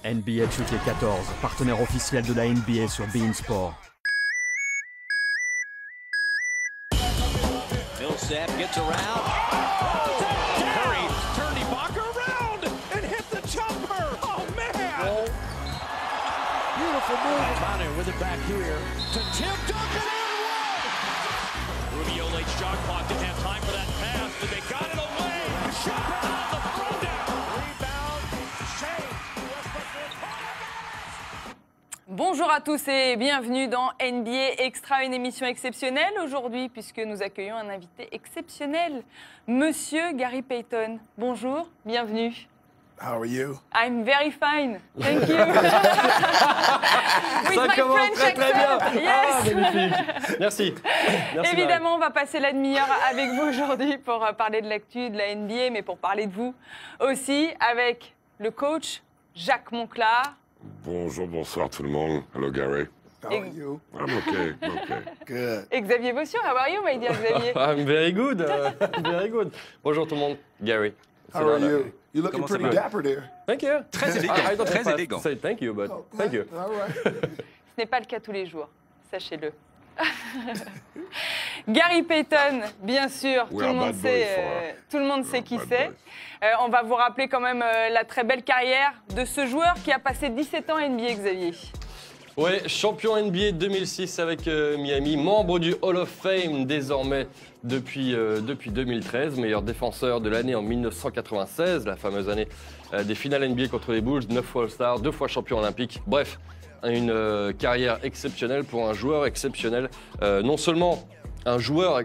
NBA 2K14, partenaire officiel de la NBA sur beIN Sport. Millsap gets around. Curry turned Ibaka around and hit the jumper. Oh man! Beautiful move. Manu with it back here to Tim Duncan and one. Rubio late shot clock, didn't have time for that pass, but they got it away. The shot on the throwdown. Rebound. Shea. Bonjour à tous et bienvenue dans NBA Extra, une émission exceptionnelle aujourd'hui puisque nous accueillons un invité exceptionnel, Monsieur Gary Payton. Bonjour, bienvenue. How are you? I'm very fine, thank you. With Ça my commence French très très bien. accent. Ah, Yes. magnifique. Merci. Merci Évidemment, on va passer la demi-heure avec vous aujourd'hui pour parler de l'actu de la NBA, mais pour parler de vous aussi avec le coach Jacques Monclar. Bonjour, bonsoir tout le monde. Hello Gary. How are you? I'm okay, okay. Good. Et Xavier Bossier, how are you, my dear Xavier? I'm very good. Very good. Bonjour tout le monde. Gary. How are you? You're looking Comment ça pretty va? dapper there. Thank you. Très élégant, I don't très have to élégant. Say thank you, but thank you. All right. Ce n'est pas le cas tous les jours, sachez-le. Gary Payton, bien sûr, tout We are le monde bad sait, boys for tout le monde sait are qui bad c'est. boys. On va vous rappeler quand même la très belle carrière de ce joueur qui a passé 17 ans à NBA, Xavier. Ouais, champion NBA 2006 avec Miami, membre du Hall of Fame désormais depuis 2013, meilleur défenseur de l'année en 1996, la fameuse année des finales NBA contre les Bulls, 9 fois All-Star, 2 fois champion olympique. Bref, une carrière exceptionnelle pour un joueur exceptionnel. Non seulement un joueur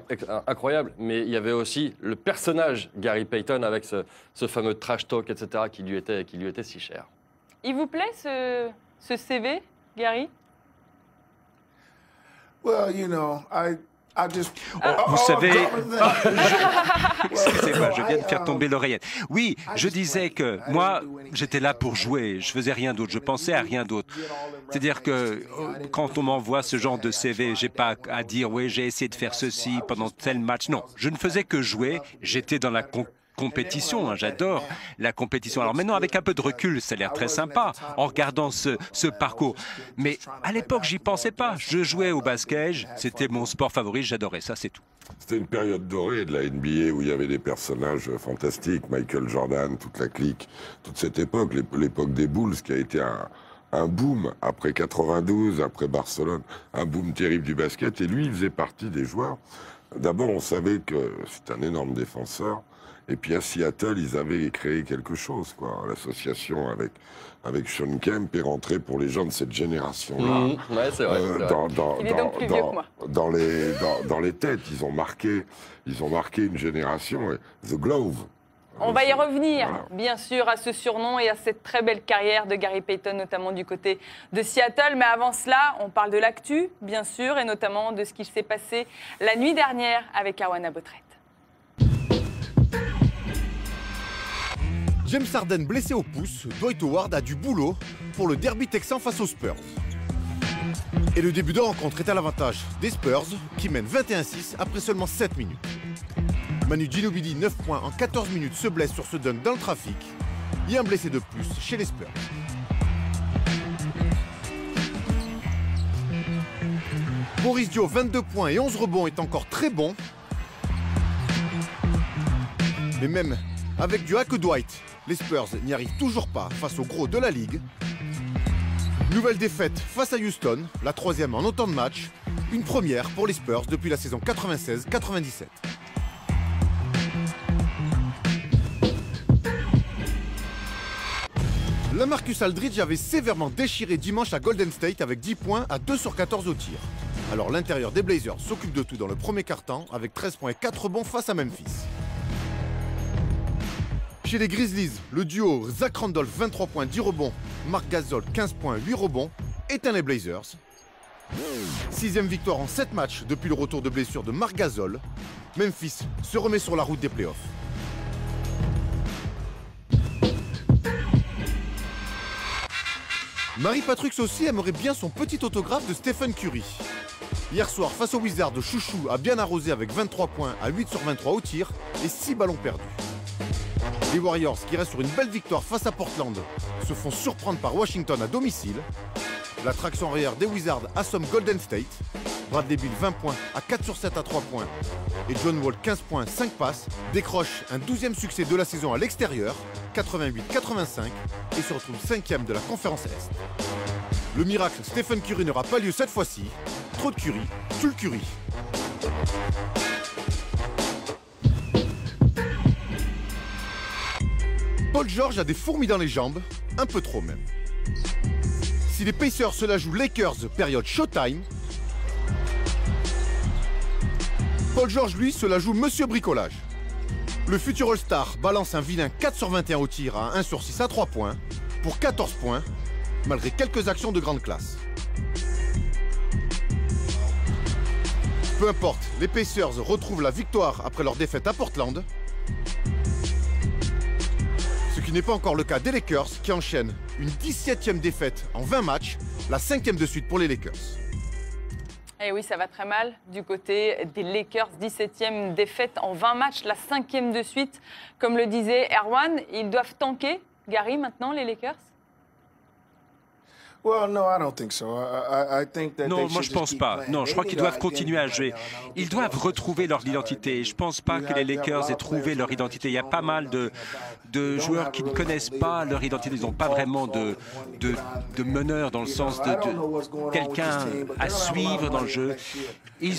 incroyable, mais il y avait aussi le personnage Gary Payton avec ce fameux trash talk, etc., qui lui était si cher. Il vous plaît ce CV, Gary? Well, you know, I just. Vous savez- Well, Excusez-moi, je viens de faire I, tomber l'oreillette. Oui, je disais que moi, j'étais là pour jouer. Je faisais rien d'autre. Je pensais à rien d'autre. C'est-à-dire que quand on m'envoie ce genre de CV, j'ai pas à dire oui, j'ai essayé de faire ceci pendant tel match. Non, je ne faisais que jouer. J'étais dans la compétition, hein, j'adore la compétition. Alors maintenant, avec un peu de recul, ça a l'air très sympa en regardant ce parcours. Mais à l'époque, j'y pensais pas. Je jouais au basket, c'était mon sport favori, j'adorais ça, c'est tout. C'était une période dorée de la NBA où il y avait des personnages fantastiques, Michael Jordan, toute la clique, toute cette époque, l'époque des Bulls qui a été un boom après 92, après Barcelone, un boom terrible du basket. Et lui, il faisait partie des joueurs. D'abord, on savait que c'est un énorme défenseur. Et puis à Seattle, ils avaient créé quelque chose, quoi. L'association avec Sean Kemp est rentrée pour les gens de cette génération-là. Ouais, c'est vrai. c'est vrai. Il est donc plus vieux que moi. Dans les têtes, ils ont marqué une génération. The Glove. On va y revenir, Voilà. bien sûr, à ce surnom et à cette très belle carrière de Gary Payton, notamment du côté de Seattle. Mais avant cela, on parle de l'actu, bien sûr, et notamment de ce qui s'est passé la nuit dernière avec Arwana Botrette. James Harden blessé au pouce, Dwight Howard a du boulot pour le derby texan face aux Spurs. Et le début de rencontre est à l'avantage des Spurs qui mènent 21-6 après seulement 7 minutes. Manu Ginobili, 9 points en 14 minutes, se blesse sur ce dunk dans le trafic. Il y a un blessé de plus chez les Spurs. Boris Dio, 22 points et 11 rebonds, est encore très bon. Mais même avec du hack Dwight, les Spurs n'y arrivent toujours pas face au gros de la ligue. Nouvelle défaite face à Houston, la troisième en autant de matchs. Une première pour les Spurs depuis la saison 96-97. LaMarcus Aldridge avait sévèrement déchiré dimanche à Golden State avec 10 points à 2 sur 14 au tir. Alors l'intérieur des Blazers s'occupe de tout dans le premier quart-temps avec 13 points et 4 rebonds face à Memphis. Chez les Grizzlies, le duo Zach Randolph, 23 points, 10 rebonds, Marc Gasol, 15 points, 8 rebonds, éteint les Blazers. 6e victoire en 7 matchs depuis le retour de blessure de Marc Gasol. Memphis se remet sur la route des playoffs. Marie Patrux aussi aimerait bien son petit autographe de Stephen Curry. Hier soir, face aux Wizards, Chouchou a bien arrosé avec 23 points à 8 sur 23 au tir et 6 ballons perdus. Les Warriors, qui restent sur une belle victoire face à Portland, se font surprendre par Washington à domicile. La traction arrière des Wizards assomme Golden State. Bradley Beal 20 points à 4 sur 7 à 3 points et John Wall 15 points, 5 passes, décroche un 12e succès de la saison à l'extérieur, 88-85, et se retrouve 5e de la conférence Est. Le miracle Stephen Curry n'aura pas lieu cette fois-ci. Trop de Curry, tue le Curry. Paul George a des fourmis dans les jambes, un peu trop même. Si les Pacers se la jouent Lakers période Showtime, Paul George, lui, se la joue Monsieur Bricolage. Le futur All-Star balance un vilain 4 sur 21 au tir à 1 sur 6 à 3 points, pour 14 points, malgré quelques actions de grande classe. Peu importe, les Pacers retrouvent la victoire après leur défaite à Portland. Ce qui n'est pas encore le cas des Lakers, qui enchaînent une 17e défaite en 20 matchs, la 5e de suite pour les Lakers. Eh oui, ça va très mal du côté des Lakers. 17e défaite en 20 matchs, la 5e de suite. Comme le disait Erwan, ils doivent tanker, Gary, maintenant, les Lakers? Non, moi je pense pas. Non, je crois qu'ils doivent continuer à jouer. Ils doivent retrouver leur identité. Je pense pas que les Lakers aient trouvé leur identité. Il y a pas mal de joueurs qui ne connaissent pas leur identité. Ils n'ont pas vraiment de meneur dans le sens de quelqu'un à suivre dans le jeu. Ils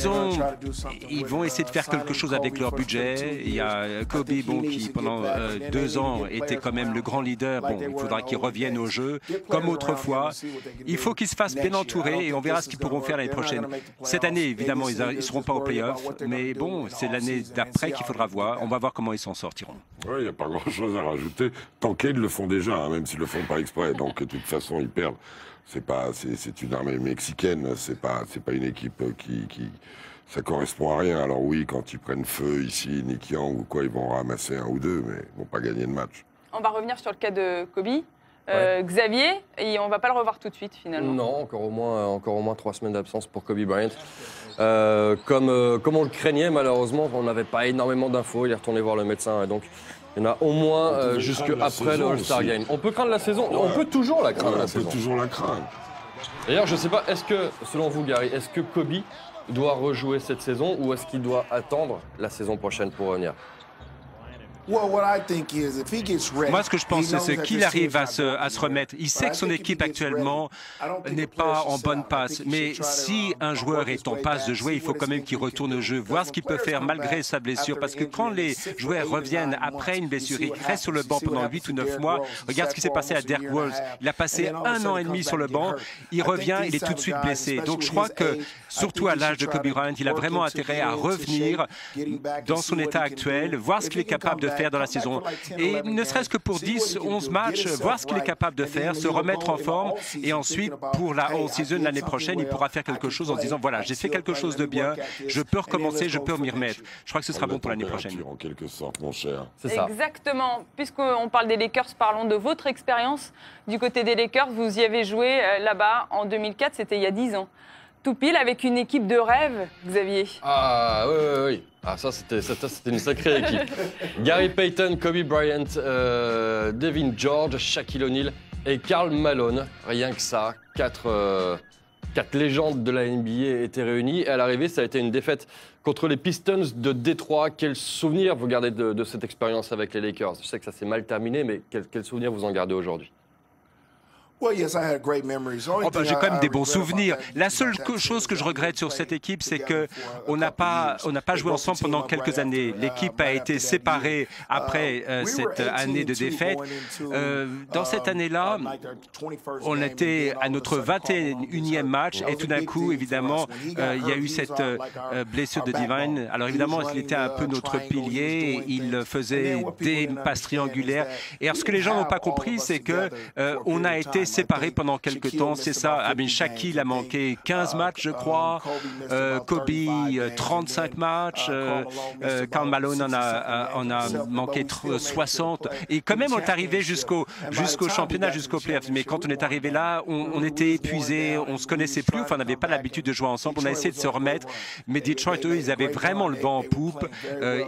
vont essayer de faire quelque chose avec leur budget. Il y a Kobe, qui pendant 2 ans était quand même le grand leader. Bon, il faudra qu'il revienne au jeu comme autrefois. Il faut qu'ils se fassent bien entourer et on verra ce qu'ils pourront faire l'année prochaine. Cette année, évidemment, ils ne seront pas au play-off, mais bon, c'est l'année d'après qu'il faudra voir. On va voir comment ils s'en sortiront. Oui, il n'y a pas grand-chose à rajouter. Tanker, ils le font déjà, hein, même s'ils ne le font pas exprès. Donc, de toute façon, ils perdent. C'est une armée mexicaine, c'est pas une équipe qui ça correspond à rien. Alors oui, quand ils prennent feu ici, Nick Young ou quoi, ils vont ramasser 1 ou 2, mais ils vont pas gagner de match. On va revenir sur le cas de Kobe. Xavier, et on ne va pas le revoir tout de suite finalement. Non, encore au moins 3 semaines d'absence pour Kobe Bryant. Comme on le craignait, malheureusement, on n'avait pas énormément d'infos. Il est retourné voir le médecin, et donc il y en a au moins jusqu'après le All-Star Game. On peut craindre la saison, on peut toujours la craindre la saison. On peut toujours la craindre. D'ailleurs, je ne sais pas, est-ce que, selon vous, Gary, est-ce que Kobe doit rejouer cette saison ou est-ce qu'il doit attendre la saison prochaine pour revenir? Moi, ce que je pense, c'est qu'il arrive à se remettre. Il sait que son équipe actuellement n'est pas en bonne passe. Mais si un joueur est en passe de jouer, il faut quand même qu'il retourne au jeu, voir ce qu'il peut faire malgré sa blessure. Parce que quand les joueurs reviennent après une blessure, ils restent sur le banc pendant 8 ou 9 mois. Regarde ce qui s'est passé à Derrick Rose. Il a passé 1 an et demi sur le banc. Il revient, il est tout de suite blessé. Donc je crois que, surtout à l'âge de Kobe Bryant, il a vraiment intérêt à revenir dans son état actuel, voir ce qu'il est capable de faire dans la saison. Et ne serait-ce que pour 10, 11 matchs, voir ce qu'il est capable de faire, se remettre en forme. Et ensuite, pour la on-season l'année prochaine, il pourra faire quelque chose en se disant, voilà, j'ai fait quelque chose de bien, je peux recommencer, je peux m'y remettre. Je crois que ce sera bon pour l'année prochaine. En quelque sorte, mon cher. C'est ça. Exactement. Puisqu'on parle des Lakers, parlons de votre expérience. Du côté des Lakers, vous y avez joué là-bas en 2004, c'était il y a 10 ans. Tout pile avec une équipe de rêve, Xavier. Ah oui. Ah ça c'était une sacrée équipe. Gary Payton, Kobe Bryant, Devin George, Shaquille O'Neal et Karl Malone. Rien que ça, 4 légendes de la NBA étaient réunies. Et à l'arrivée, ça a été une défaite contre les Pistons de Détroit. Quel souvenir vous gardez de cette expérience avec les Lakers? Je sais que ça s'est mal terminé, mais quel souvenir vous en gardez aujourd'hui? J'ai quand même des bons souvenirs. La seule chose que je regrette sur cette équipe, c'est qu'on n'a pas joué ensemble pendant quelques années. L'équipe a été séparée après cette année de défaite. Dans cette année-là, on était à notre 21e match et tout d'un coup, évidemment, il y a eu cette blessure de Divine. Alors évidemment, il était un peu notre pilier. Il faisait des passes triangulaires. Et alors, ce que les gens n'ont pas compris, c'est qu'on a été été séparés pendant quelques temps, c'est ça. Ah, mais Shaquille a manqué 15 matchs, je crois. Kobe, 35 matchs. Karl Malone en a manqué 60. Et quand même, on est arrivé jusqu'au championnat, jusqu'au playoffs. Mais quand on est arrivé là, on était épuisés, on se connaissait plus. Enfin, on n'avait pas l'habitude de jouer ensemble. On a essayé de se remettre. Mais Detroit, eux, ils avaient vraiment le vent en poupe.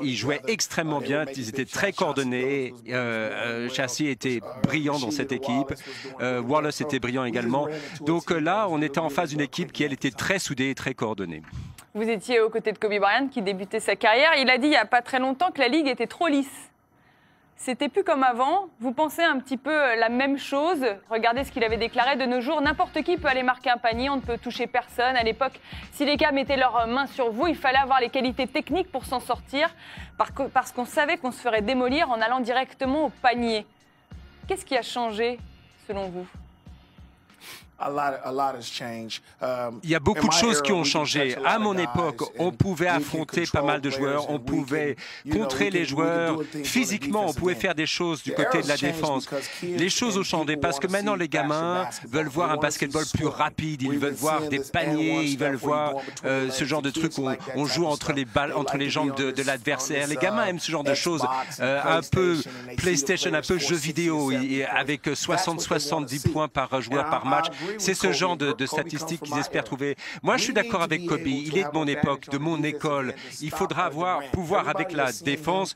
Ils jouaient extrêmement bien. Ils étaient très coordonnés. Chassis était brillant dans cette équipe. Wallace était brillant également. Donc là, on était en face d'une équipe qui, elle, était très soudée et très coordonnée. Vous étiez aux côtés de Kobe Bryant qui débutait sa carrière. Il a dit il n'y a pas très longtemps que la Ligue était trop lisse. C'était plus comme avant. Vous pensez un petit peu la même chose? Regardez ce qu'il avait déclaré. De nos jours, n'importe qui peut aller marquer un panier. On ne peut toucher personne. À l'époque, si les gars mettaient leurs mains sur vous, il fallait avoir les qualités techniques pour s'en sortir. Parce qu'on savait qu'on se ferait démolir en allant directement au panier. Qu'est-ce qui a changé, selon vous? Il y a beaucoup de choses qui ont changé. À mon époque, on pouvait affronter pas mal de joueurs, on pouvait contrer les joueurs. Physiquement, on pouvait faire des choses du côté de la défense. Les choses ont changé parce que maintenant, les gamins veulent voir un basketball plus rapide, ils veulent voir des paniers, ils veulent voir ce genre de trucs où on joue entre les jambes de l'adversaire. Les gamins aiment ce genre de choses, un peu PlayStation, un peu jeu vidéo, avec 60-70 points par joueur par match. C'est ce genre de statistiques qu'ils espèrent trouver. Moi, je suis d'accord avec Kobe. Il est de mon époque, de mon école. Il faudra pouvoir, avec la défense,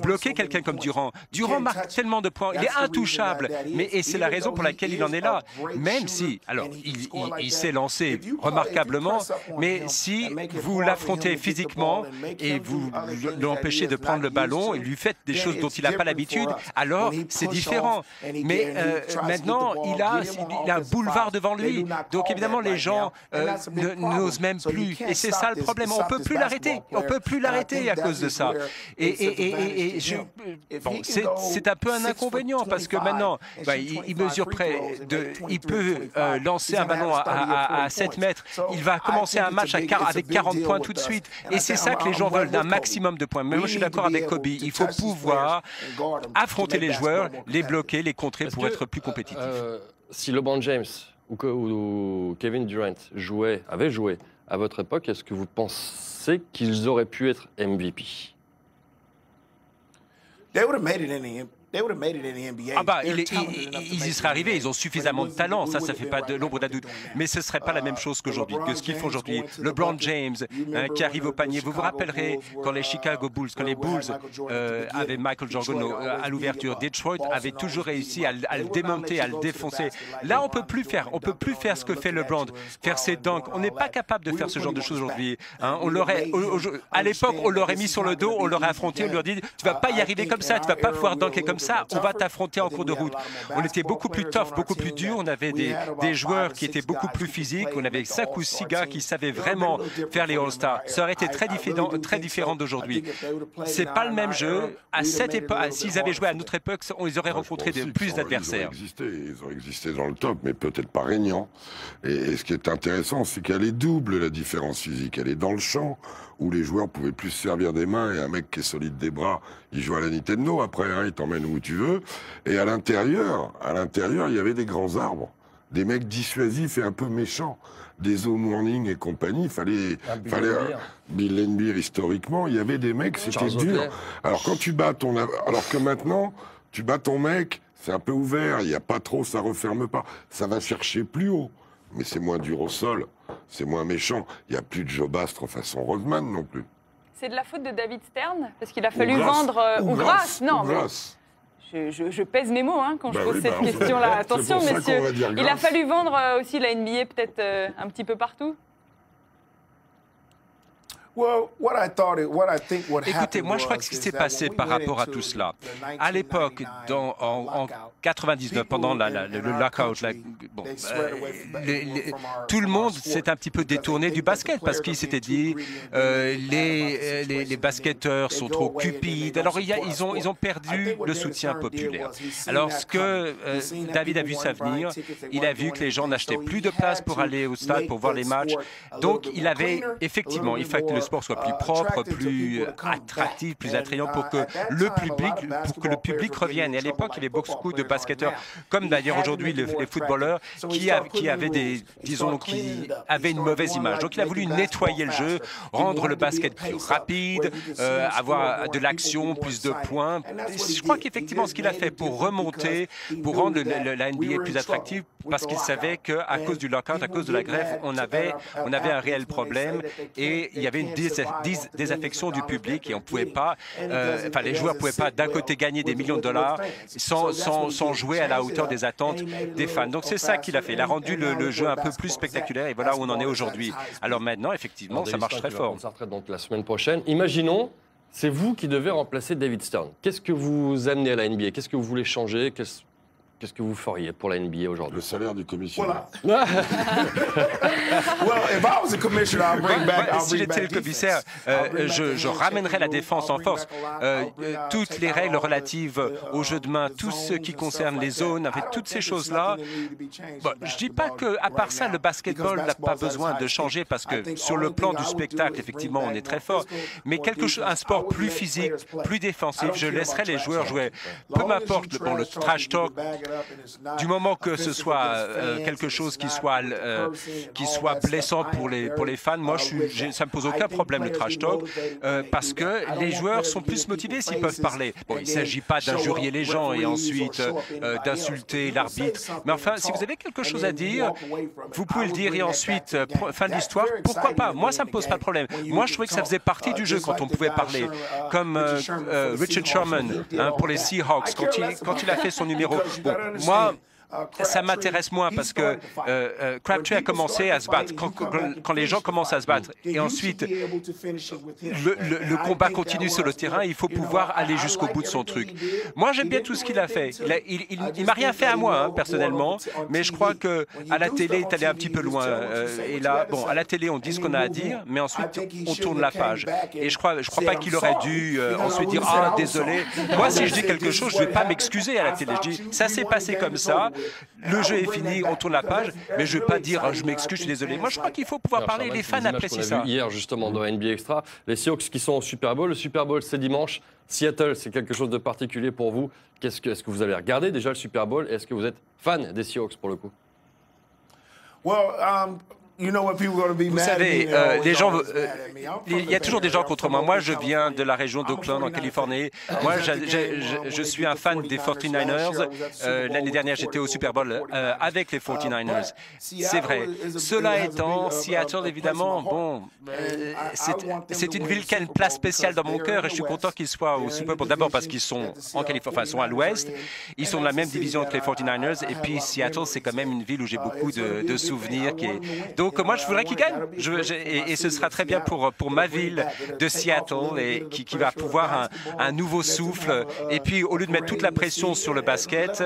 bloquer quelqu'un comme Durant. Durant marque tellement de points. Il est intouchable. Et c'est la raison pour laquelle il en est là. Même si, alors, il s'est lancé remarquablement, mais si vous l'affrontez physiquement et vous l'empêchez de prendre le ballon et lui faites des choses dont il n'a pas l'habitude, alors c'est différent. Mais maintenant, il a un boulevard devant lui. Donc évidemment, les gens n'osent même plus. Et c'est ça le problème. On ne peut plus l'arrêter. On ne peut plus l'arrêter à cause de ça. C'est un peu un inconvénient parce que maintenant, il mesure près il peut lancer un ballon à 7 mètres. Il va commencer un match avec 40 points tout de suite. Et c'est ça que les gens veulent, d'un maximum de points. Mais moi, je suis d'accord avec Kobe. Il faut pouvoir affronter les joueurs, les bloquer, les contrer pour être plus compétitif. Si LeBron James ou Kevin Durant avaient joué à votre époque, est-ce que vous pensez qu'ils auraient pu être MVP? Ah bah, ils y seraient arrivés, ils ont suffisamment de talent, ça fait pas de l'ombre d'un doute. Mais ce ne serait pas la même chose qu'aujourd'hui, que ce qu'ils font aujourd'hui. LeBron James qui arrive au panier, vous vous rappellerez quand les Chicago Bulls, quand les Bulls avaient Michael Jordan à l'ouverture, Detroit avait toujours réussi à le démonter, à le défoncer. Là, on peut plus faire ce que fait LeBron, faire ses dunks. On n'est pas capable de faire ce genre de choses aujourd'hui. Hein. À l'époque, on l'aurait mis sur le dos, on l'aurait affronté, on lui aurait dit tu vas pas y arriver comme ça, tu vas pas pouvoir dunker comme ça, on va t'affronter en cours de route. On était beaucoup plus tough, beaucoup plus dur. On avait des joueurs qui étaient beaucoup plus physiques. On avait 5 ou 6 gars qui savaient vraiment faire les All-Stars. Ça aurait été très différent d'aujourd'hui. C'est pas le même jeu. À cette époque, s'ils avaient joué à notre époque, ils auraient rencontré plus d'adversaires. Ils auraient existé dans le top, mais peut-être pas régnants. Et ce qui est intéressant, c'est qu'elle est double, la différence physique. Elle est dans le champ, où les joueurs pouvaient plus se servir des mains, et un mec qui est solide des bras, il joue à la Nintendo, après, hein, il t'emmène où tu veux. Et à l'intérieur, il y avait des grands arbres, des mecs dissuasifs et un peu méchants, des O'Morning et compagnie, Bill Laimbeer, historiquement, il y avait des mecs, c'était dur. Alors quand tu bats alors que maintenant, tu bats ton mec, c'est un peu ouvert, il n'y a pas trop, ça referme pas, ça va chercher plus haut, mais c'est moins dur au sol. C'est moins méchant. Il n'y a plus de Joe Bastre façon Rodman non plus. C'est de la faute de David Stern? Parce qu'il a fallu vendre... ou grâce. Non, je pèse mes mots quand je pose cette question-là. Attention, messieurs. Il a fallu vendre aussi la NBA peut-être un petit peu partout? Écoutez, moi je crois que ce qui s'est passé par rapport à tout cela, à l'époque, en 99, pendant le lockout, tout le monde s'est un petit peu détourné du basket parce qu'il s'était dit les basketteurs sont trop cupides. Alors ils ont perdu le soutien populaire. Alors ce que David a vu ça venir, il a vu que les gens n'achetaient plus de places pour aller au stade, pour voir les matchs. Donc il avait effectivement, il fallait que le sport soit plus propre, plus attractif, plus attrayant pour que le public revienne. Et à l'époque, il y avait beaucoup de basketteurs, comme d'ailleurs aujourd'hui les footballeurs, qui avaient avaient une mauvaise image. Donc il a voulu nettoyer le jeu, rendre le basket plus rapide, avoir de l'action, plus de points. Je crois qu'effectivement, ce qu'il a fait pour remonter, pour rendre la NBA plus attractive, parce qu'il savait qu'à cause du lockout, à cause de la grève, on avait un réel problème et il y avait une désaffection du public et on pouvait pas, les joueurs ne pouvaient pas d'un côté gagner des millions de dollars sans jouer à la hauteur des attentes des fans. Donc c'est ça qu'il a fait. Il a rendu le jeu un peu plus spectaculaire et voilà où on en est aujourd'hui. Alors maintenant, effectivement, ça marche très fort. On s'arrête donc la semaine prochaine. Imaginons, c'est vous qui devez remplacer David Stern. Qu'est-ce que vous amenez à la NBA? Qu'est-ce que vous voulez changer? Qu'est-ce que vous feriez pour la NBA aujourd'hui? Le salaire du commissaire. Si j'étais le commissaire, je ramènerais la défense en force. Toutes les règles relatives au jeu de main, tout ce qui concerne les zones, avec toutes ces choses-là. Bon, je ne dis pas qu'à part ça, le basketball n'a pas besoin de changer parce que sur le plan du spectacle, effectivement, on est très fort. Mais un sport plus physique, plus défensif, je laisserais les joueurs jouer. Peu m'importe le trash talk. Du moment que ce soit quelque chose qui soit blessant pour les fans, moi, ça ne me pose aucun problème le trash talk, parce que les joueurs sont plus motivés s'ils peuvent parler. Bon, il ne s'agit pas d'injurier les gens et ensuite d'insulter l'arbitre. Mais enfin, si vous avez quelque chose à dire, vous pouvez le dire et ensuite, fin de l'histoire, pourquoi pas? Moi, ça ne me pose pas de problème. Moi, je trouvais que ça faisait partie du jeu quand on pouvait parler. Comme Richard Sherman pour les Seahawks, quand il a fait son numéro. Bon, moi, ça m'intéresse moins parce que Crabtree a commencé à se battre. Quand les gens commencent à se battre et ensuite le combat continue sur le terrain, il faut pouvoir aller jusqu'au bout de son truc. Moi, j'aime bien tout ce qu'il a fait. Il m'a rien fait à moi, personnellement, mais je crois qu'à la télé, il est allé un petit peu loin. Et là, bon, à la télé, on dit ce qu'on a à dire, mais ensuite, on tourne la page. Et je crois pas qu'il aurait dû ensuite dire « Ah, désolé ». Moi, si je dis quelque chose, je ne vais pas m'excuser à la télé. Je dis « Ça s'est passé comme ça ». Le jeu est fini, on tourne la page, mais je ne vais pas dire je m'excuse, je suis désolé. Moi, je crois qu'il faut pouvoir parler. Les fans apprécient ça. Hier, justement, dans NBA Extra, les Seahawks qui sont au Super Bowl. Le Super Bowl, c'est dimanche. Seattle, c'est quelque chose de particulier pour vous. Est-ce que vous avez regardé déjà le Super Bowl? Est-ce que vous êtes fan des Seahawks pour le coup? Vous savez, les gens, il y a toujours des gens contre moi. Moi, je viens de la région d'Oakland, en Californie. Moi, je suis un fan des 49ers. L'année dernière, j'étais au Super Bowl avec les 49ers. C'est vrai. Cela étant, Seattle, évidemment, bon, c'est une ville qui a une place spéciale dans mon cœur et je suis content qu'ils soient au Super Bowl. D'abord parce qu'ils sont en Californie, enfin, ils sont à l'ouest. Ils sont de la même division que les 49ers. Et puis, Seattle, c'est quand même une ville où j'ai beaucoup de souvenirs. Donc, moi, je voudrais qu'il gagne. Et ce sera très bien pour ma ville de Seattle et qui va pouvoir un nouveau souffle. Et puis, au lieu de mettre toute la pression sur le basket,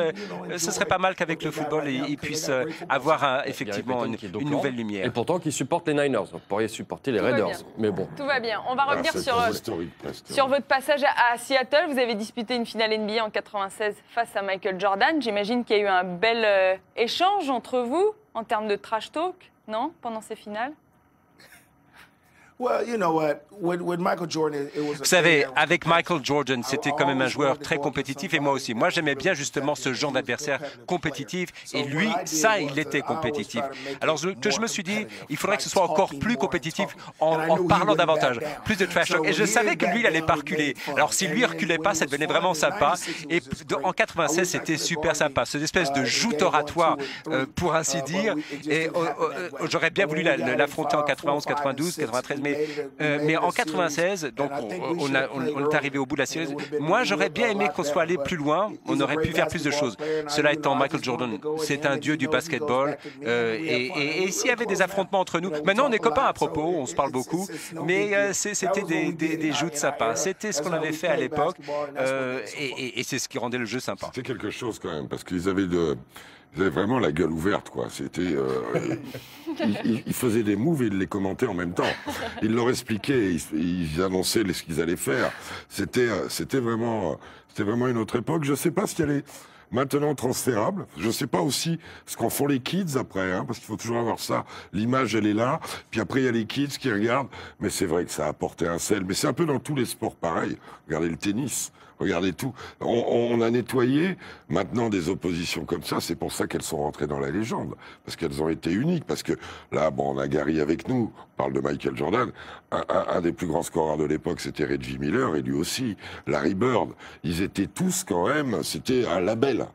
ce serait pas mal qu'avec le football, ils puissent avoir effectivement une nouvelle lumière. Et pourtant, qu'ils supportent les Niners. Vous pourriez supporter les Raiders. Mais bon. Tout va bien. On va revenir sur votre passage à Seattle. Vous avez disputé une finale NBA en 96 face à Michael Jordan. J'imagine qu'il y a eu un bel échange entre vous en termes de trash talk. Non, pendant ces finales? Vous savez, avec Michael Jordan, c'était quand même un joueur très compétitif et moi aussi. Moi, j'aimais bien justement ce genre d'adversaire compétitif et lui, ça, il était compétitif. Alors, je me suis dit, il faudrait que ce soit encore plus compétitif en parlant davantage, plus de trash talk. Et je savais que lui, il allait pas reculer. Alors, si lui reculait pas, ça devenait vraiment sympa. Et en 96, c'était super sympa. Cette espèce de joute oratoire, pour ainsi dire. Et j'aurais bien voulu l'affronter en 91, 92, 93. Mais en 96, donc on est arrivé au bout de la série. Moi, j'aurais bien aimé qu'on soit allé plus loin. On aurait pu faire plus de choses. Cela étant, Michael Jordan, c'est un dieu du basketball. Et s'il y avait des affrontements entre nous, maintenant on est copains à propos, on se parle beaucoup, mais c'était des joutes sympas. C'était ce qu'on avait fait à l'époque, et c'est ce qui rendait le jeu sympa. C'était quelque chose quand même, parce qu'ils avaient vraiment la gueule ouverte, quoi. C'était, ils faisaient des moves et ils les commentaient en même temps. Ils leur expliquaient, ils annonçaient ce qu'ils allaient faire. C'était vraiment une autre époque. Je sais pas s'il y a maintenant transférable. Je ne sais pas aussi ce qu'en font les kids après, hein, parce qu'il faut toujours avoir ça. L'image, elle est là. Puis après, il y a les kids qui regardent. Mais c'est vrai que ça a apporté un sel. Mais c'est un peu dans tous les sports pareil. Regardez le tennis. Regardez tout. On a nettoyé maintenant des oppositions comme ça. C'est pour ça qu'elles sont rentrées dans la légende. Parce qu'elles ont été uniques. Parce que là, bon, on a Gary avec nous. On parle de Michael Jordan. Un des plus grands scoreurs de l'époque, c'était Reggie Miller. Et lui aussi. Larry Bird. Ils étaient tous quand même. C'était un label.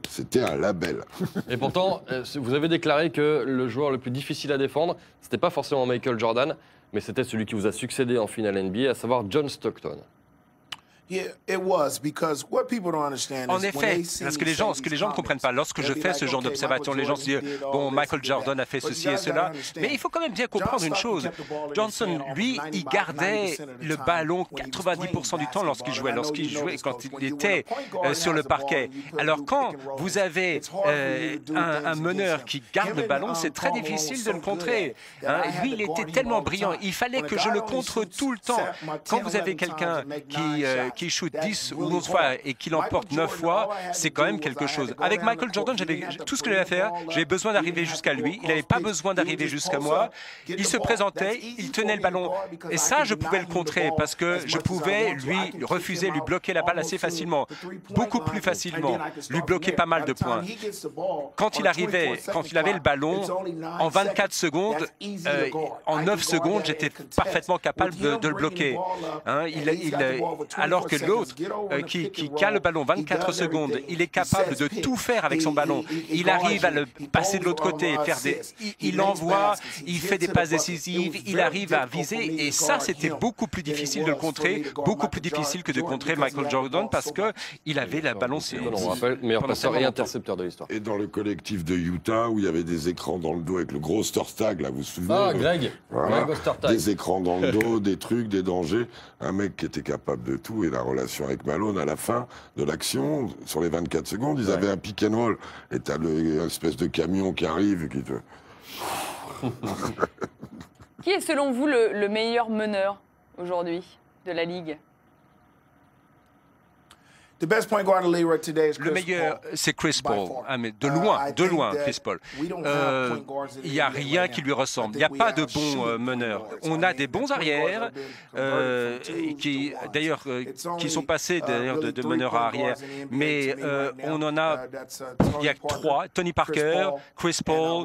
C'était un label. Et pourtant, vous avez déclaré que le joueur le plus difficile à défendre, c'était pas forcément Michael Jordan, mais c'était celui qui vous a succédé en finale NBA, à savoir John Stockton. En effet, parce que ce que les gens ne comprennent pas, lorsque je fais ce genre d'observation, les gens se disent « Bon, Michael Jordan a fait ceci et cela », mais il faut quand même bien comprendre une chose. Johnson, lui, il gardait le ballon 90% du temps lorsqu'il jouait, quand il était sur le parquet. Alors quand vous avez un meneur qui garde le ballon, c'est très difficile de le contrer. Hein. Lui, il était tellement brillant, il fallait que je le contre tout le temps. Quand vous avez quelqu'un qui shoot 10 ou 11 fois et qui l'emporte 9 fois, c'est quand même quelque chose. Avec Michael Jordan, tout ce que j'avais à faire, j'avais besoin d'arriver jusqu'à lui. Il n'avait pas besoin d'arriver jusqu'à moi. Il se présentait, il tenait le ballon. Et ça, je pouvais le contrer parce que je pouvais lui refuser, lui bloquer la balle assez facilement. Beaucoup plus facilement. Lui bloquer pas mal de points. Quand il avait le ballon, en 24 secondes, en 9 secondes, j'étais parfaitement capable de le bloquer. Hein, alors que l'autre, qui a le ballon 24 secondes, il est capable de tout faire avec son ballon. Il arrive à le passer de l'autre côté, il envoie, il fait des passes décisives, il arrive à viser. Et ça, c'était beaucoup plus difficile de le contrer, beaucoup plus difficile que de contrer Michael Jordan parce qu'il avait le ballon. On rappelle, meilleur passeur et intercepteur de l'histoire. Et dans le collectif de Utah, où il y avait des écrans dans le dos avec le gros Ostertag, là, vous vous souvenez? Ah, Greg. Voilà. Greg Ostertag. Des écrans dans le dos, des trucs, des dangers. Un mec qui était capable de tout. Et la relation avec Malone, à la fin de l'action, sur les 24 secondes, ils avaient un pick and roll. Et t'as une espèce de camion qui arrive. Qui Qui est selon vous le meilleur meneur aujourd'hui de la Ligue? Le meilleur, c'est Chris Paul. Ah, mais de loin, Chris Paul. Il n'y a rien qui lui ressemble. Il n'y a pas de bons meneurs. On a des bons arrières, qui sont passés de meneurs à arrière. Mais on en a, il y a trois, Tony Parker, Chris Paul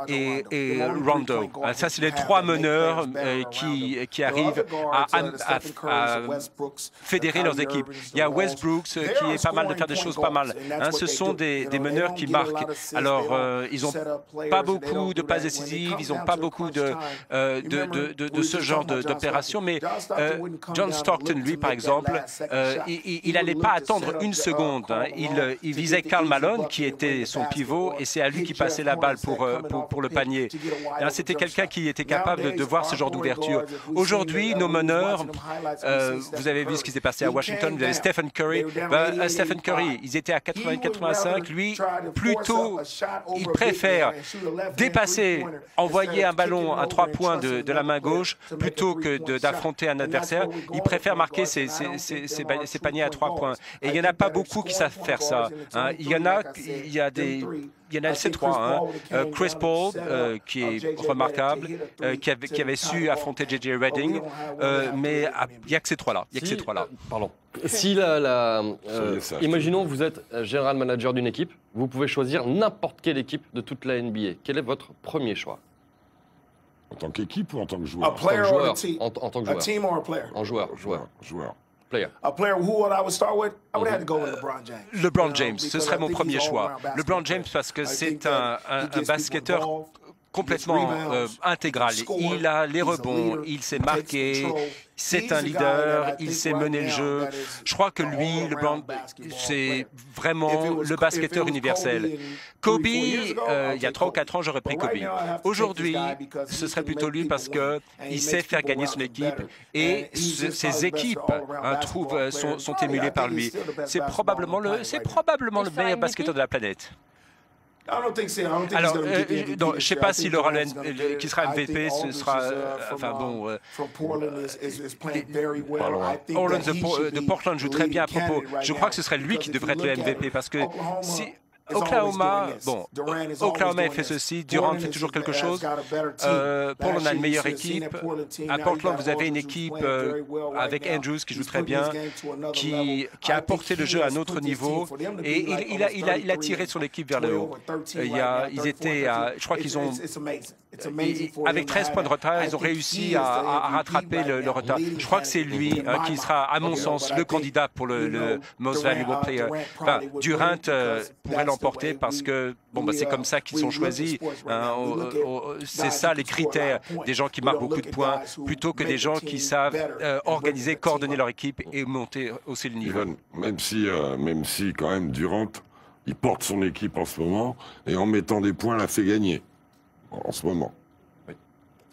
et Rondo. Ça, c'est les trois meneurs qui arrivent à fédérer leurs équipes. Il y a Westbrook, qui est pas mal de faire des choses pas mal. Hein, ce sont des meneurs qui marquent. Alors, ils n'ont pas beaucoup de passes décisives, ils n'ont pas beaucoup de ce genre d'opération, mais John Stockton, lui, par exemple, il n'allait pas attendre une seconde. Hein. Il visait Karl Malone, qui était son pivot, et c'est à lui qui passait la balle pour le panier. C'était quelqu'un qui était capable de voir ce genre d'ouverture. Aujourd'hui, nos meneurs, vous avez vu ce qui s'est passé à Washington, vous avez Stephen Curry. Stephen Curry, ils étaient à 80-85. Lui, plutôt, il préfère dépasser, envoyer un ballon à 3 points de la main gauche plutôt que d'affronter un adversaire. Il préfère marquer ses paniers à 3 points. Et il n'y en a pas beaucoup qui savent faire ça. Hein. Il y en a ces trois. Hein. Chris Paul, qui est remarquable, qui avait su affronter J.J. Redding, mais il n'y a que ces trois-là. Pardon. Si imaginons que vous êtes général manager d'une équipe, vous pouvez choisir n'importe quelle équipe de toute la NBA. Quel est votre premier choix? En tant qu'équipe ou en tant que joueur? En tant que joueur. En joueur. Player. LeBron James, ce serait mon premier choix. LeBron James parce que c'est un basketteur complètement intégral. Il a les rebonds, il sait marquer, c'est un leader, il sait mener le jeu. Je crois que lui, LeBron, c'est vraiment le basketteur universel. Kobe, il y a 3 ou 4 ans, j'aurais pris Kobe. Aujourd'hui, ce serait plutôt lui parce qu'il sait faire gagner son équipe et ses équipes sont émulées par lui. C'est probablement le meilleur basketteur de la planète. Alors, non, je ne sais pas s'il aura qui sera MVP, ce sera, enfin bon, Orlando de Portland joue très bien à propos. Je crois que ce serait lui qui devrait être le MVP parce que si Oklahoma, bon, Oklahoma fait ceci, Durant fait toujours quelque chose. Portland a une meilleure équipe. À Portland, vous avez une équipe avec Andrews qui joue très bien, qui a apporté le jeu à un autre niveau et il a tiré son équipe vers le haut. Ils étaient, je crois qu'ils ont, avec 13 points de retard, ils ont réussi à rattraper le retard. Je crois que c'est lui qui sera, à mon sens, le candidat pour le Most Valuable Player. Enfin, Durant pourrait l'emporter parce que bon, bah, c'est comme ça qu'ils sont choisis. C'est ça les critères des gens qui marquent beaucoup de points, plutôt que des gens qui savent organiser, coordonner leur équipe et monter aussi le niveau. Même si quand même Durant, il porte son équipe en ce moment et en mettant des points, l'a fait gagner en ce moment. Oui,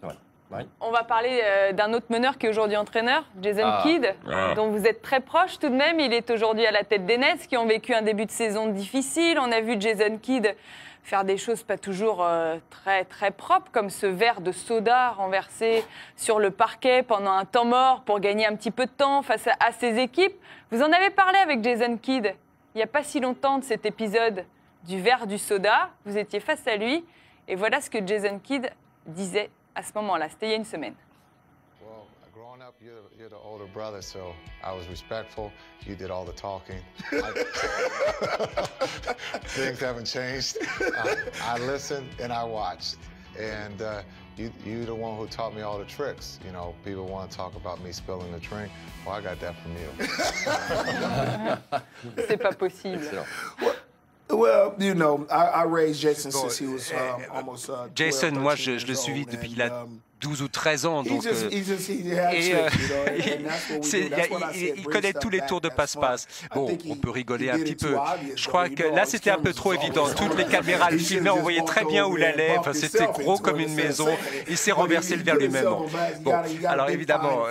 c'est vrai. Oui. On va parler d'un autre meneur qui est aujourd'hui entraîneur, Jason Kidd, dont vous êtes très proche tout de même. Il est aujourd'hui à la tête des Nets qui ont vécu un début de saison difficile. On a vu Jason Kidd faire des choses pas toujours très, très propres, comme ce verre de soda renversé sur le parquet pendant un temps mort pour gagner un petit peu de temps face à ses équipes. Vous en avez parlé avec Jason Kidd il n'y a pas si longtemps de cet épisode du verre du soda. Vous étiez face à lui et voilà ce que Jason Kidd disait à ce moment-là. C'était il y a une semaine. Well, growing up, you're the older brother, so I was respectful. You did all the talking. Things haven't changed. I listened and I watched. And you're the one who taught me all the tricks. You know, people want to talk about me spilling the drink. Well, I got that from you. C'est pas possible. Well, you know, I raised Jason since he was almost 12, Jason, moi, je 13 le years suis old, depuis and, qu'il a 12 ou 13 ans. Donc, il connaît tous les tours de passe-passe. Bon, on peut rigoler un petit peu. Je crois que là, c'était un peu trop évident. Toutes les caméras le filmaient, on voyait très bien où il allait. Enfin, c'était gros comme une maison. Il s'est renversé le verre lui-même. Bon, alors évidemment,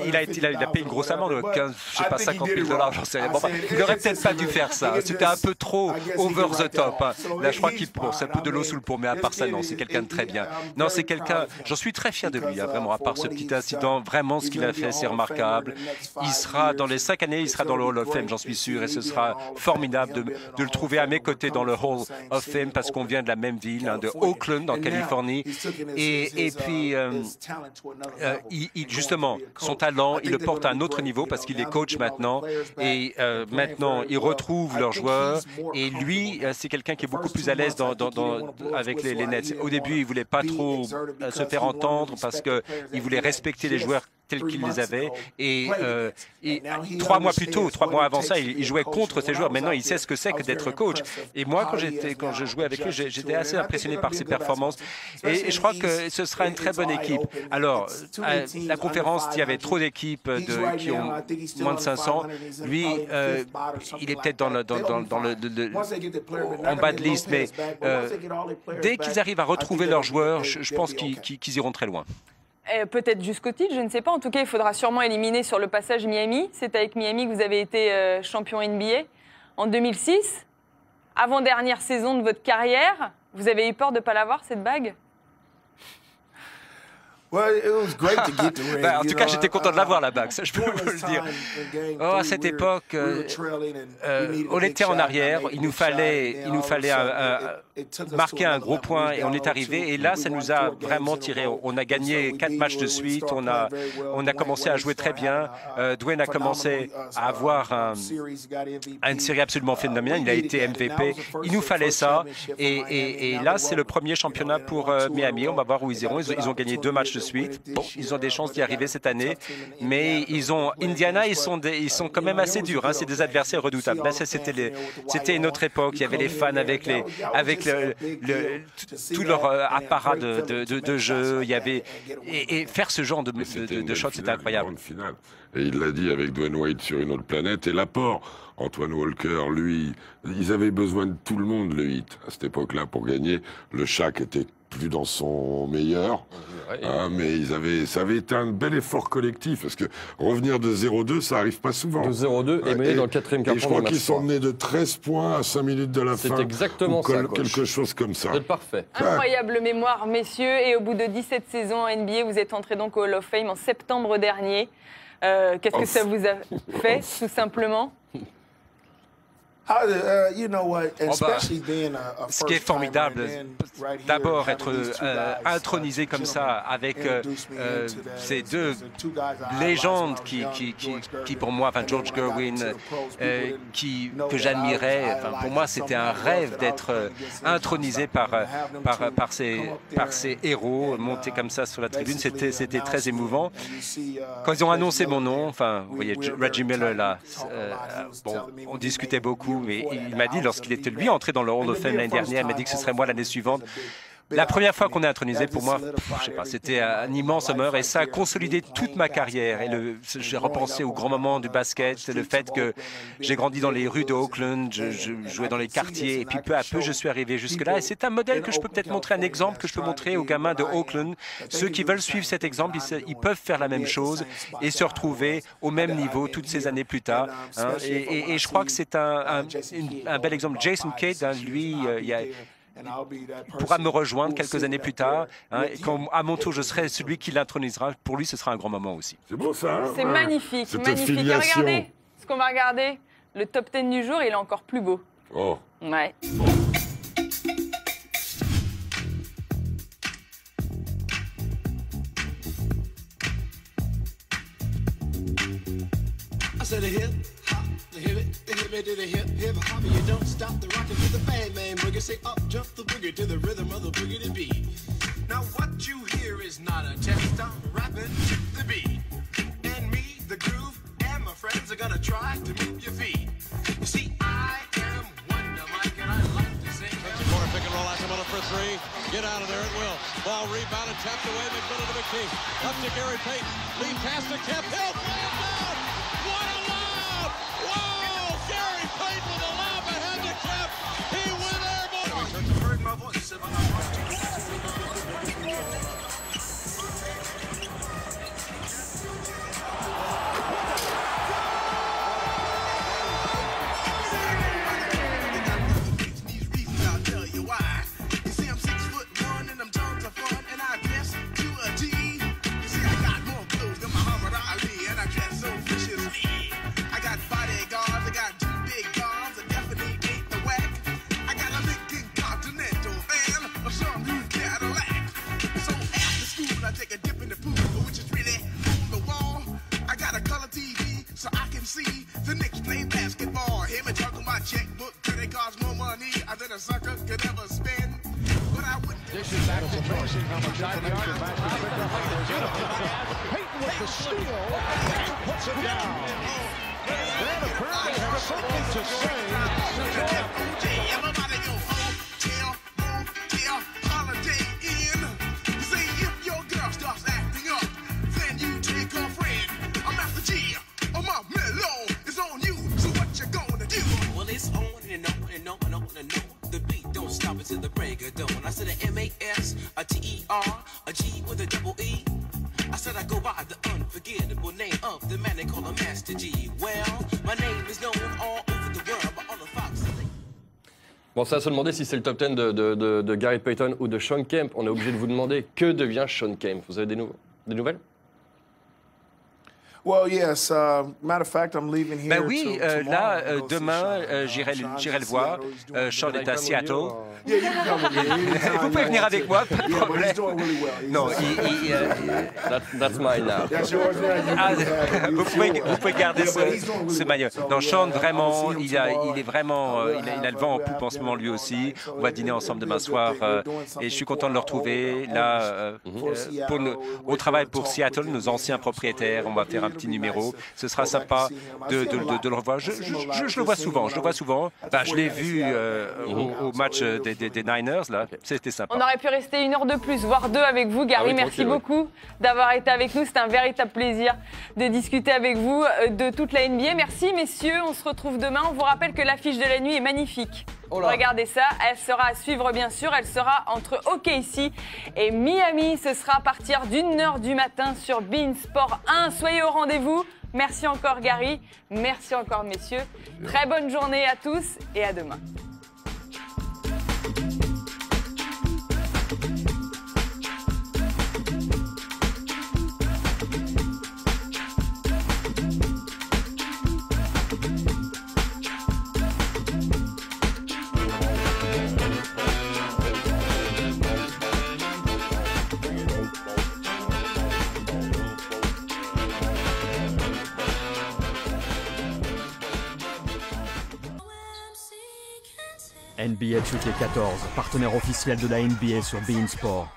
il a payé une grosse amende, 15, je sais pas, $50,000, j'en sais rien. Bon, il n'aurait peut-être pas dû faire ça. C'était un peu trop over the top. Là, je crois qu'il ça peut de l'eau sous le pont, mais à part ça, non, c'est quelqu'un de très bien. Non, c'est quelqu'un, j'en suis très fier de lui, vraiment, à part ce petit incident, vraiment ce qu'il a fait, c'est remarquable. Il sera, dans les 5 années, il sera dans le Hall of Fame, j'en suis sûr, et ce sera formidable de le trouver à mes côtés dans le Hall of Fame, parce qu'on vient de la même ville, de Oakland, en Californie. Et puis, justement, son talent, il le porte à un autre niveau, parce qu'il est coach maintenant, et maintenant, il retrouve leurs joueurs, et lui, c'est quelqu'un qui est beaucoup plus à l'aise avec les Nets. Au début, il ne voulait pas trop se faire entendre parce qu'il voulait respecter les joueurs tels qu'il les avait. Et 3 mois plus tôt, 3 mois avant ça, il jouait contre ces joueurs. Maintenant, il sait ce que c'est que d'être coach. Et moi, quand je jouais avec lui, j'étais assez impressionné par ses performances. Et je crois que ce sera une très bonne équipe. Alors, la conférence, il y avait trop d'équipes qui ont moins de 500. Lui, il est peut-être en bas de liste, mais dès qu'ils arrivent à retrouver leurs joueurs, je pense qu'ils iront très loin. Peut-être jusqu'au titre, je ne sais pas. En tout cas, il faudra sûrement éliminer sur le passage Miami. C'est avec Miami que vous avez été champion NBA en 2006. Avant-dernière saison de votre carrière, vous avez eu peur de ne pas l'avoir, cette bague ? En tout cas, j'étais content de l'avoir, la bague, ça je peux vous le dire. À cette époque, on était en arrière, il nous fallait marquer un gros point et on est arrivé. Et là, ça nous a vraiment tiré. On a gagné 4 matchs de suite, on a commencé à jouer très bien. Dwayne a commencé à avoir une série absolument phénoménale, il a été MVP. Il nous fallait ça. Et là, c'est le premier championnat pour Miami. On va voir où ils iront. Ils ont gagné 2 matchs de suite. Bon, ils ont des chances d'y arriver cette année, mais Indiana, ils sont quand même assez durs. C'est des adversaires redoutables. Là, c'était une autre époque. Il y avait les fans avec tout leur apparat de jeu. Il y avait et faire ce genre de shot, c'était incroyable. Et il l'a dit avec Dwayne Wade sur une autre planète. Et l'apport Antoine Walker, lui, ils avaient besoin de tout le monde, le Heat, à cette époque-là, pour gagner. Le Shaq était plus dans son meilleur, mais ça avait été un bel effort collectif, parce que revenir de 0-2, ça arrive pas souvent. De 0-2 et mener dans le quatrième quart-temps. Et je crois qu'ils sont menés de 13 points à 5 minutes de la fin. C'est exactement ça. Quelque chose comme ça. C'est parfait. Incroyable mémoire, messieurs. Et au bout de 17 saisons en NBA, vous êtes entré donc au Hall of Fame en septembre dernier. Qu'est-ce que ça vous a fait, tout simplement? Ce qui est formidable, d'abord être intronisé comme ça avec ces deux légendes qui pour moi, George Gerwin, que j'admirais. Pour moi, c'était un rêve d'être intronisé par ces héros montés comme ça sur la tribune. C'était très émouvant. Quand ils ont annoncé mon nom, vous voyez, Reggie Miller là, on discutait beaucoup. Mais il m'a dit, lorsqu'il était lui entré dans le Hall of Fame l'année dernière, il m'a dit que ce serait moi l'année suivante. La première fois qu'on est intronisé, pour moi, je sais pas, c'était un immense honneur et ça a consolidé toute ma carrière. Et j'ai repensé aux grands moments du basket, le fait que j'ai grandi dans les rues de Oakland, je jouais dans les quartiers et puis peu à peu, je suis arrivé jusque-là. Et c'est un modèle que je peux peut-être montrer, un exemple que je peux montrer aux gamins de Oakland. Ceux qui veulent suivre cet exemple, ils peuvent faire la même chose et se retrouver au même niveau toutes ces années plus tard. Et je crois que c'est un bel exemple. Jason Kidd, lui, pourra me rejoindre quelques années plus tard. Et quand à mon tour, je serai celui qui l'intronisera. Pour lui, ce sera un grand moment aussi. C'est beau ça. C'est magnifique, magnifique. Et regardez ce qu'on va regarder. Le top 10 du jour, il est encore plus beau. Oh. Ouais. To the hip, hip hop, you don't stop the rockin' to the bang bang boogie. Say up, jump the boogie to the rhythm of the boogie to beat. Now what you hear is not a test, I'm rapping to the beat. And me, the groove, and my friends are gonna try to move your feet. You see, I am Wonder Mike, and I like to sing. Corner pick and roll, Asamoah for three. Get out of there, it will. Ball rebounded, tapped away, McMillan to McKee. Up to Gary Payton, lead pass to Kemp Hill. What a lob! Whoa! Gary Payton with a lob ahead to Kemp. He went airborne. You heard my voice. Payton with the steal, puts it down. That apparently has something to say. Everybody go hotel, Holiday Inn. See if your girl starts acting up, then you take her friend. I'm after G, my mellow is on you. So what you gonna do? Well, it's on and on and on and on and on. The beat don't stop until the break of dawn. I said a M-A-S, a T-E-R, a G with a double E. I said I go by the unforgettable name of the man they call a Master G. Well, my name is known all over the world by all the Fox. Bon, c'est à se demander si c'est le top 10 de Gary Payton ou de Sean Kemp. On est obligé de vous demander que devient Sean Kemp. Vous avez des nouvelles? Well, yes. Matter of fact, I'm leaving here. Ben oui, là, demain, j'irai le voir. Sean est à Seattle. Vous pouvez venir avec moi, pas de problème. Non, That's mine now. Vous pouvez garder ce maillot. Non, Sean, vraiment, il a le vent en poupe en ce moment lui aussi. On va dîner ensemble demain soir et je suis content de le retrouver là au travail pour Seattle, nos anciens propriétaires. On va faire un petit numéro. Ce sera sympa de le revoir. Je le vois souvent. Bah, je l'ai vu au match des Niners, là. C'était sympa. On aurait pu rester 1 heure de plus, voire 2 avec vous, Gary. Merci beaucoup d'avoir été avec nous. C'était un véritable plaisir de discuter avec vous de toute la NBA. Merci, messieurs. On se retrouve demain. On vous rappelle que l'affiche de la nuit est magnifique. Regardez ça. Elle sera à suivre, bien sûr. Elle sera entre OKC et Miami. Ce sera à partir d'1h du matin sur beIN Sport 1. Soyez au rendez-vous. Merci encore, Gary. Merci encore, messieurs. Très bonne journée à tous et à demain. NBA 2K14, partenaire officiel de la NBA sur beIN Sport.